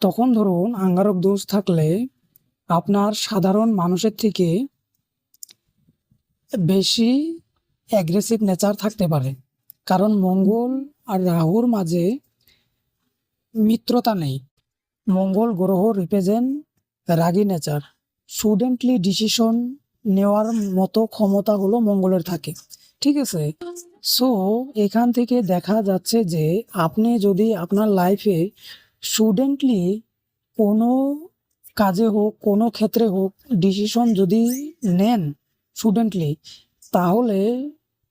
তখন ধরুন আঙ্গারক দোষ থাকলে আপনার সাধারণ মানুষের থেকে বেশি অ্যাগ্রেসিভ নেচার থাকতে পারে, কারণ মঙ্গল আর রাহুর মাঝে মিত্রতা নেই। মঙ্গল গ্রহ রিপ্রেজেন্ট রাগী নেচার। সুডেন্টলি ডিসিশন নেওয়ার মতো ক্ষমতা হলো মঙ্গলের থাকে, ঠিক আছে। সো এখান থেকে দেখা যাচ্ছে যে আপনি যদি আপনার লাইফে সুডেন্টলি কোনো কাজে হোক, কোনো ক্ষেত্রে হোক, ডিসিশন যদি নেন সুডেন্টলি, তাহলে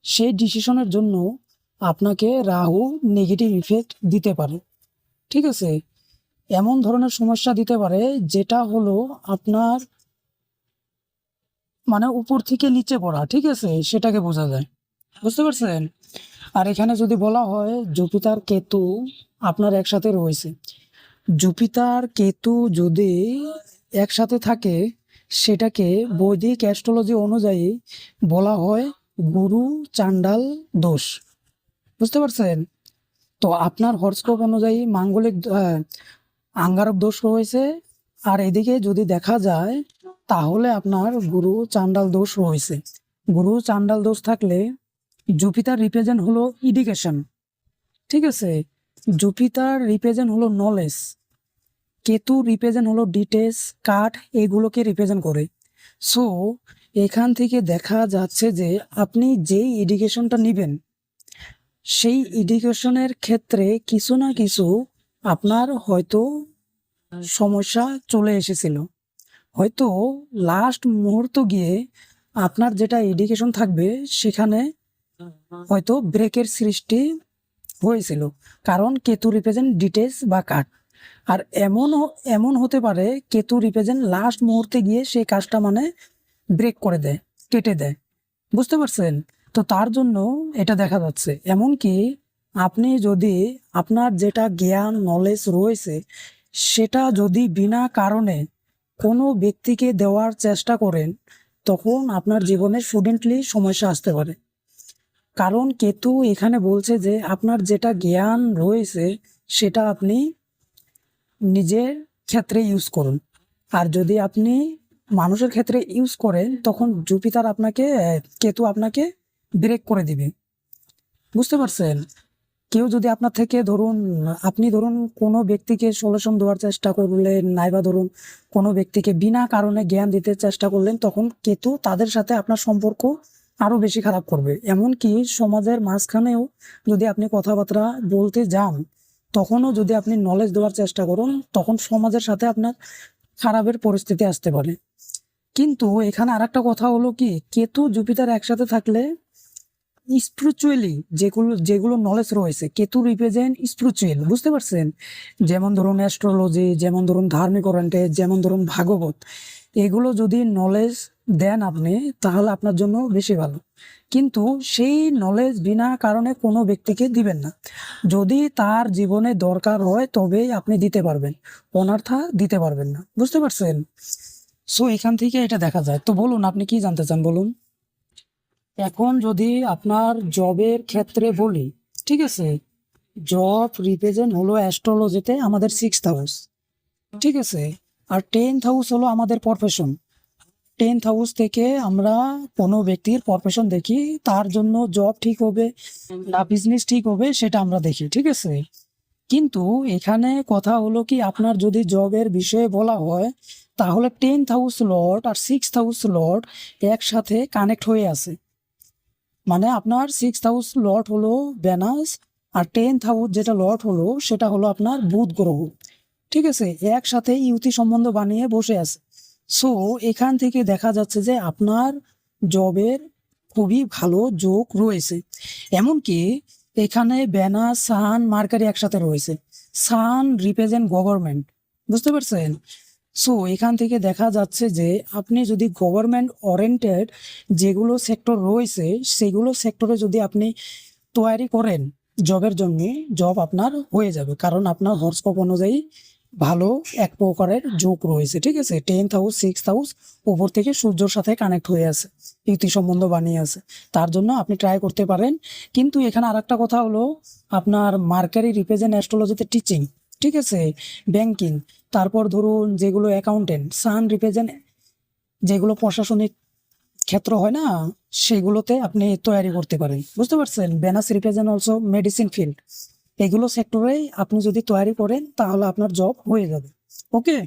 সেই ডিসিশনের জন্য আপনাকে রাহু নেগেটিভ ইফেক্ট দিতে পারে, ঠিক আছে। এমন ধরনের সমস্যা দিতে পারে যেটা হলো আপনার মানে উপর থেকে নিচে পড়া, ঠিক আছে, সেটাকে বোঝা যায়, বুঝতে পারছেন। আর এখানে যদি বলা হয় জুপিটার কেতু আপনার একসাথে রয়েছে, জুপিটার কেতু যদি একসাথে থাকে সেটাকে বৈদিক অ্যাস্ট্রোলজি অনুযায়ী বলা হয় গুরু চাণ্ডাল দোষ, বুঝতে পারছেন। তো আপনার হরস্কোপ অনুযায়ী মাঙ্গলিক আঙ্গারক দোষ রয়েছে, আর এদিকে যদি দেখা যায় তাহলে আপনার গুরু চাণ্ডাল দোষ রয়েছে। গুরু চাণ্ডাল দোষ থাকলে জুপিটার রিপ্রেজেন্ট হলো এডুকেশন, ঠিক আছে। জুপিটার রিপ্রেজেন্ট হলো নলেজ, কেতু রিপ্রেজেন্ট হলো ডিটেলস কাঠ, এগুলোকে রিপ্রেজেন্ট করে। সো এখান থেকে দেখা যাচ্ছে যে আপনি যেই এডুকেশনটা নেবেন সেই এডুকেশনের ক্ষেত্রে কিছু না কিছু আপনার হয়তো সমস্যা চলে এসেছিল, হয়তো লাস্ট মুহূর্ত গিয়ে আপনার যেটা এডুকেশন থাকবে সেখানে হয়তো ব্রেকের সৃষ্টি হয়েছিল, কারণ কেতু রিপ্রেজেন্ট ডিটেলস বা কাট। আর এমন হতে পারে কেতু রিপ্রেজেন্ট লাস্ট মুহূর্তে গিয়ে সেই কাজটা মানে ব্রেক করে দেয়, কেটে দেয়, বুঝতে পারছেন। তো তার জন্য এটা দেখা যাচ্ছে। এমনকি আপনি যদি আপনার যেটা জ্ঞান নলেজ রয়েছে সেটা যদি বিনা কারণে কোনো ব্যক্তিকে দেওয়ার চেষ্টা করেন, তখন আপনার জীবনে সুডেন্টলি সমস্যা আসতে পারে। কারণ কেতু এখানে বলছে যে আপনার যেটা জ্ঞান রয়েছে সেটা আপনি নিজের ক্ষেত্রে ইউজ করুন, আর যদি আপনি মানুষের ক্ষেত্রে ইউজ করেন তখন জুপিটার আপনাকে কেতু আপনাকে ব্রেক করে দিবে, বুঝতে পারছেন। কেউ যদি আপনার থেকে ধরুন আপনি ধরুন কোনো ব্যক্তিকে সলিউশন দেওয়ার চেষ্টা করলেন, নাইবা ধরুন কোনো ব্যক্তিকে বিনা কারণে জ্ঞান দিতে চেষ্টা করলেন, তখন কেতু তাদের সাথে আপনার সম্পর্ক আরো বেশি খারাপ করবে। এমনকি সমাজের মাঝখানেও যদি আপনি কথাবার্তা বলতে যান, তখনও যদি আপনি নলেজ দেওয়ার চেষ্টা করুন, তখন সমাজের সাথে আপনার খারাপের পরিস্থিতি আসতে পারে। কিন্তু এখানে আরেকটা কথা হলো কি, কেতু জুপিটার একসাথে থাকলে স্পিরিচুয়ালি যেগুলো যেগুলো নলেজ রয়েছে, কেতু রিপ্রেজেন্ট স্পিরিচুয়াল, বুঝতে পারছেন। যেমন ধরুন অ্যাস্ট্রোলজি, যেমন ধরুন ধার্মিক ওরিয়েন্টেড, যেমন ধরুন ভাগবত, এগুলো যদি নলেজ দেন আপনি তাহলে আপনার জন্য বেশি ভালো। কিন্তু সেই নলেজ বিনা কারণে কোনো ব্যক্তিকে দিবেন না, যদি তার জীবনে দরকার হয় তবেই আপনি দিতে পারবেন, অনার্থা দিতে পারবেন না, বুঝতে পারছেন। সো এখান থেকে এটা দেখা যায়। তো বলুন আপনি কি জানতে চান বলুন। এখন যদি আপনার জবের ক্ষেত্রে বলি, ঠিক আছে, জব রিপ্রেজেন্ট হলো অ্যাস্ট্রোলজিতে আমাদের 6th হাউস, ঠিক আছে। আর 10th হাউস হলো আমাদের প্রফেশন। 10th হাউস থেকে আমরা কোনো ব্যক্তির প্রফেশন দেখি, তার জন্য জব ঠিক হবে না বিজনেস ঠিক হবে সেটা আমরা দেখি, ঠিক আছে। কিন্তু এখানে কথা হলো কি, আপনার যদি জবের বিষয়ে বলা হয় তাহলে 10th হাউস লর্ড আর 6th হাউস লর্ড একসাথে কানেক্ট হয়ে আছে। মানে আপনার 6th হাউস লর্ড হলো ভেনাস, আর 10th হাউস যেটা লর্ড হলো সেটা হলো আপনার বুধ গ্রহ, ঠিক আছে, একসাথে ইউতি সম্বন্ধ বানিয়ে বসে আছে। সো এখান থেকে দেখা যাচ্ছে যে আপনার জবের খুবই ভালো যোগ রয়েছে। এমনকি এখানে ভেনাস সান মার্কারি একসাথে রয়েছে, সান রিপ্রেজেন্ট গভর্নমেন্ট, বুঝতে পারছেন। সো এখান থেকে দেখা যাচ্ছে যে আপনি যদি গভর্নমেন্ট ওরিয়েন্টেড যেগুলো সেক্টর রয়েছে সেগুলো সেক্টরে যদি আপনি তৈরি করেন জবের জন্য, জব আপনার হয়ে যাবে, কারণ আপনার হরস্কোপ অনুযায়ী ভালো এক প্রকারের যোগ রয়েছে, ঠিক আছে। 10th হাউস 6th হাউস উপর থেকে সূর্যর সাথে কানেক্ট হয়ে আছে, ইতি সম্বন্ধ বানিয়ে আছে, তার জন্য আপনি ট্রাই করতে পারেন। কিন্তু এখানে আরেকটা কথা হলো, আপনার মার্কারি রিপ্রেজেন্ট অ্যাস্ট্রোলজিতে টিচিং, ঠিক আছে, ব্যাংকিং, তারপর ধরুন যেগুলো অ্যাকাউন্টেন্ট, সান রিপ্রেজেন্ট, যেগুলো প্রশাসনিক ক্ষেত্র হয় না, সেগুলোতে আপনি তৈরি করতে পারেন। বুঝতে পারছেন? বেনাস রিপ্রেজেন্ট অলসো মেডিসিন ফিল্ড, এগুলো সেক্টরেই আপনি যদি তৈরি করেন তাহলে আপনার জব হয়ে যাবে। ওকে।